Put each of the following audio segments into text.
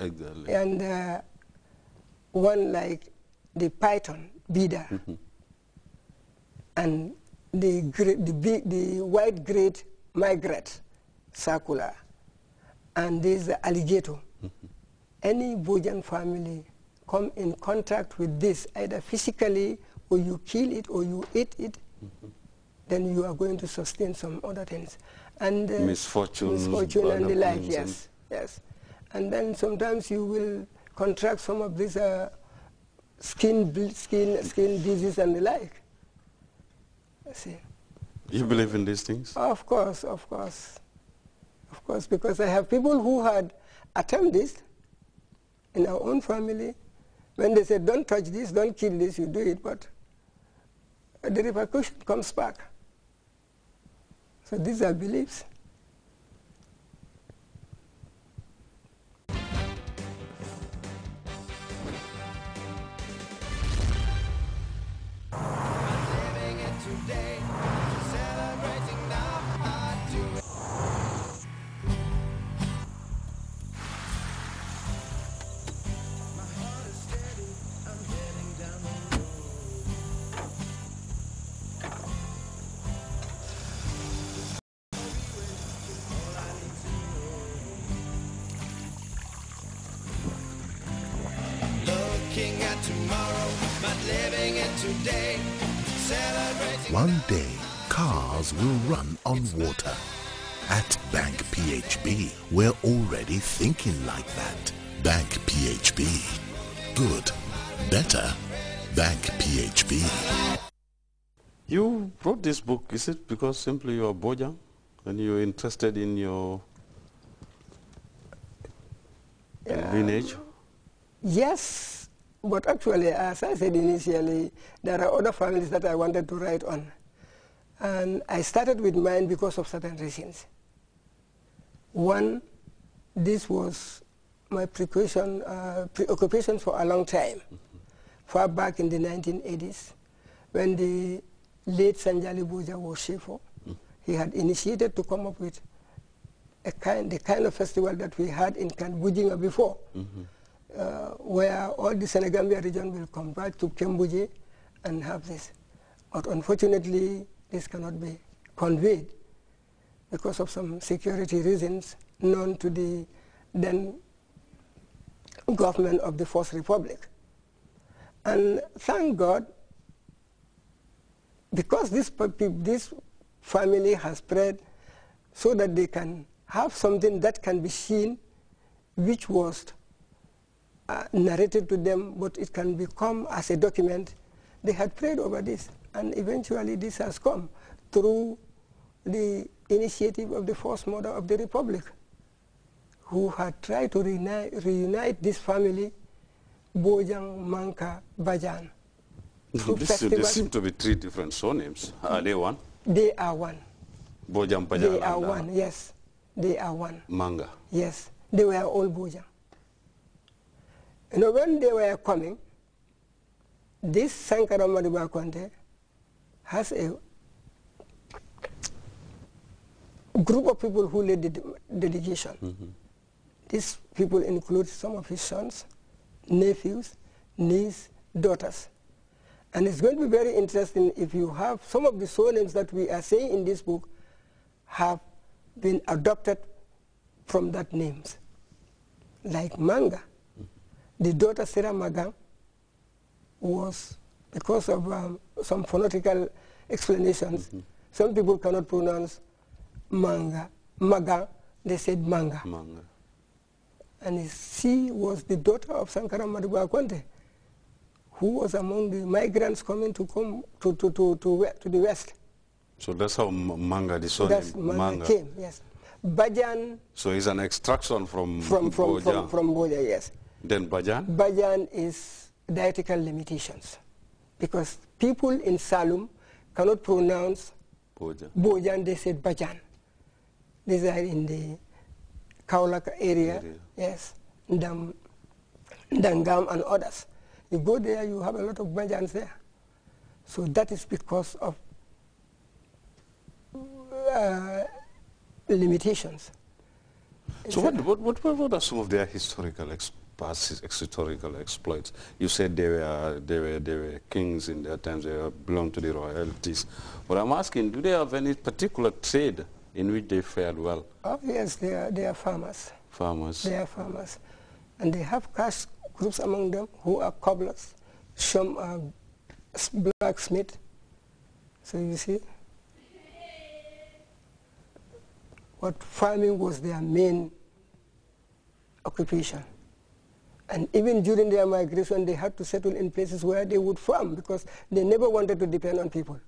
Exactly. And one like the python, bida, and the white great migrate, circular, and there's the alligator. Any Bojan family come in contact with this, either physically, or you kill it, or you eat it, then you are going to sustain some other things. And misfortune and the like, yes, yes. And then sometimes you will contract some of these skin disease and the like. See. You believe in these things? Of course, of course. Of course, because I have people who had attempted this in our own family. When they said, don't touch this, don't kill this, you do it, but the repercussion comes back. So these are beliefs. One day, cars will run on water. At Bank PHB, we're already thinking like that. Bank PHB. Good. Better. Bank PHB. You wrote this book, is it because simply you're Bojang and you're interested in your lineage? Yes. But actually, as I said initially, there are other families that I wanted to write on. And I started with mine because of certain reasons. One, this was my preoccupation for a long time, far back in the 1980s, when the late Sanjali Boja was Shefo. He had initiated to come up with the kind of festival that we had in Bujinga before. Where all the Senegambia region will come back to Kembuje and have this. But unfortunately, this cannot be conveyed because of some security reasons known to the then government of the Fourth Republic. And thank God, because this family has spread so that they can have something that can be seen, which was narrated to them, but it can become as a document. They had prayed over this, and eventually this has come through the initiative of the first mother of the Republic, who had tried to reunite this family, Bojang, Manka, Bajan. There seem to be three different surnames. Are they one? They are one. Bojang, Bajan, they are one, yes. They are one. Manga. Yes, they were all Bojang. You know, when they were coming, this Sankara Madiba Konte has a group of people who led the delegation. These people include some of his sons, nephews, nieces, daughters. And it's going to be very interesting if you have some of the surnames that we are saying in this book have been adopted from that names. Like Manga. The daughter Sarah Magang was, because of some phonetical explanations, some people cannot pronounce Manga, Magang, they said Manga. And she was the daughter of Sankara Madiba Akwante, who was among the migrants coming to the west. So that's how Manga, the surname Manga came, yes. Bajan. So it's an extraction from Boja. From Boja, yes. Then Bajan? Bajan is dialectical limitations, because people in Salum cannot pronounce Bojan, they said Bajan. These are in the Kaulaka area, yes, Dangam and others. You go there, you have a lot of Bajans there. So that is because of limitations. So what are some of their historical exploits? You said they were kings in their times, they belonged to the royalties. But I'm asking, do they have any particular trade in which they fared well? Oh yes, they are farmers. Farmers. They are farmers. And they have caste groups among them who are cobblers. Some are blacksmith. So you see, what farming was their main occupation. And even during their migration, they had to settle in places where they would farm because they never wanted to depend on people.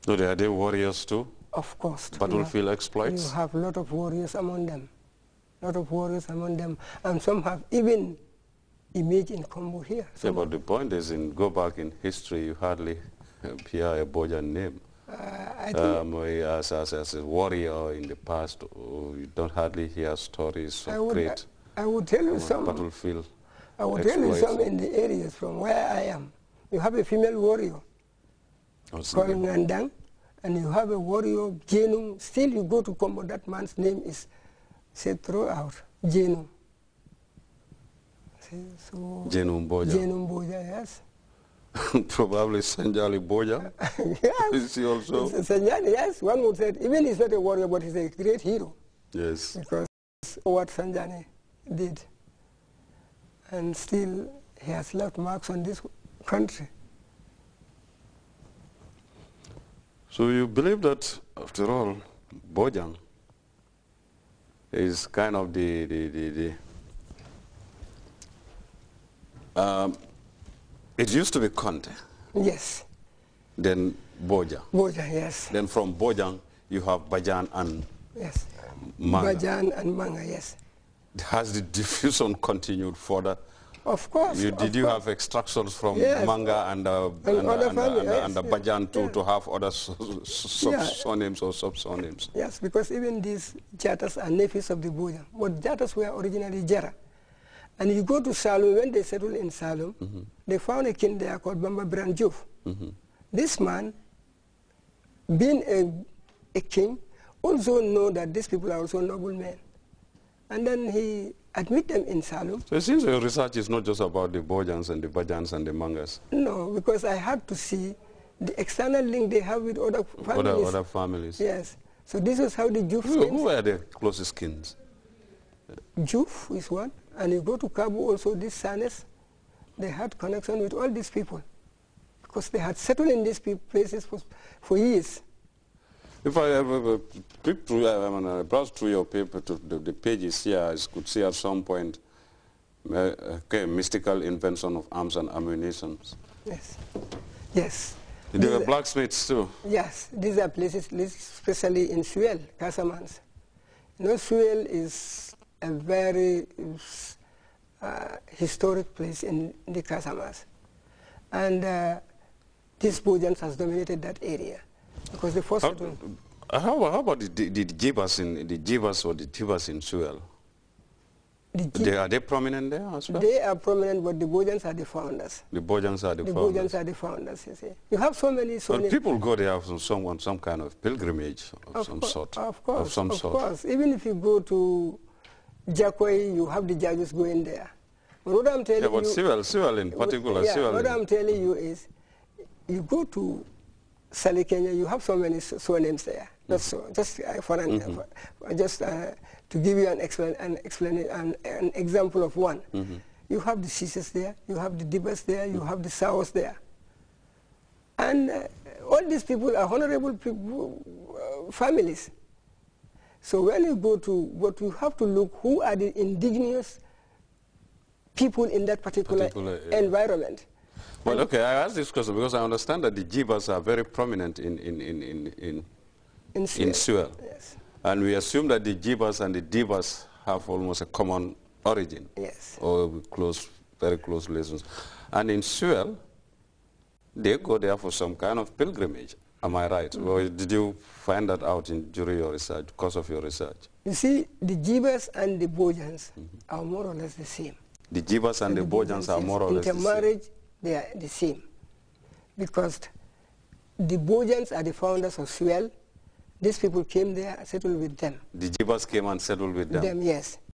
So are they warriors too? Of course. Battlefield exploits? You have a lot of warriors among them. A lot of warriors among them. And some have even image in Combo here. Yeah, but the point is, go back in history, you hardly hear a Bojan name. I think as a warrior in the past, you don't hardly hear stories of great I would tell you some battlefield I would exploits. tell you some in the areas from where I am. You have a female warrior called Ngandang, and you have a warrior, Jenum. Still you go to Combo, that man's name is said throughout, Jenum. So Jenum Boja. Jenum Boja, yes. Probably Sanjali Boja. Yes. Is he also? Sanjali, yes. One would say, even he's not a warrior, but he's a great hero. Yes. Because what Sanjani did. And still, he has left marks on this country. So you believe that, after all, Bojang is kind of it used to be Conte. Yes. Then Boja. Boja, yes. Then from Bojang, you have Bajan and yes. Manga. Bajan and Manga, yes. Has the diffusion continued further? Of course. Did you have extractions from yes. Manga and the Bajan to have other surnames or sub-surnames? Yes, because even these Jatas are nephews of the Boja. But Jatas were originally Jara. And you go to Salum, when they settled in Salum, they found a king there called Bamba Branjuf. This man, being a king, also know that these people are also noble men. And then he admit them in Salum. So it seems your research is not just about the Bojans and the Bajans and the Mangas. No, because I had to see the external link they have with other families. Other families. Yes. So this is how the Juf Who were the closest kins? Juf is one. And you go to Kabu also, these Sanes, they had connection with all these people because they had settled in these places for years. If I ever click through, I browse through your paper to the pages here, I could see at some point mystical invention of arms and ammunition. Yes. Yes. They were blacksmiths too. Yes. These are places, especially in Suel, Casamance. You know, Suel is a very historic place in the Casamance. And these Bojans has dominated that area. Because the first how about the Jibas or the Tibas in Suel? Are they prominent there as well? They are prominent, but the Bojans are the founders. The Bojans are the founders. The Bojans are the founders, you see. You have so many... But people go there for some kind of pilgrimage of some sort. Of course. Even if you go to Jakwai, you have the judges going there. But what I'm telling you... but Suel in particular... what I'm telling you is, you go to Sali, Kenya, you have so many surnames there. Just to give you an example of one. You have the Sises there, you have the Dibas there, you have the Saos there. And all these people are honorable people, families. So when you go to what you have to look, who are the indigenous people in that particular environment. Well, okay, I asked this question because I understand that the Jibas are very prominent in Suel. Yes. And we assume that the Jibas and the Divas have almost a common origin. Yes. Or very close relations. And in Suel, they go there for some kind of pilgrimage. Am I right? Or did you find that out during your research, because of your research? You see, the Jibas and the Bojans are more or less the same. The Jibas and the Bojans are more or less the same. Intermarriage, they are the same. Because the Bojans are the founders of Suel, These people came there and settled with them. The Jibas came and settled with them? Yes.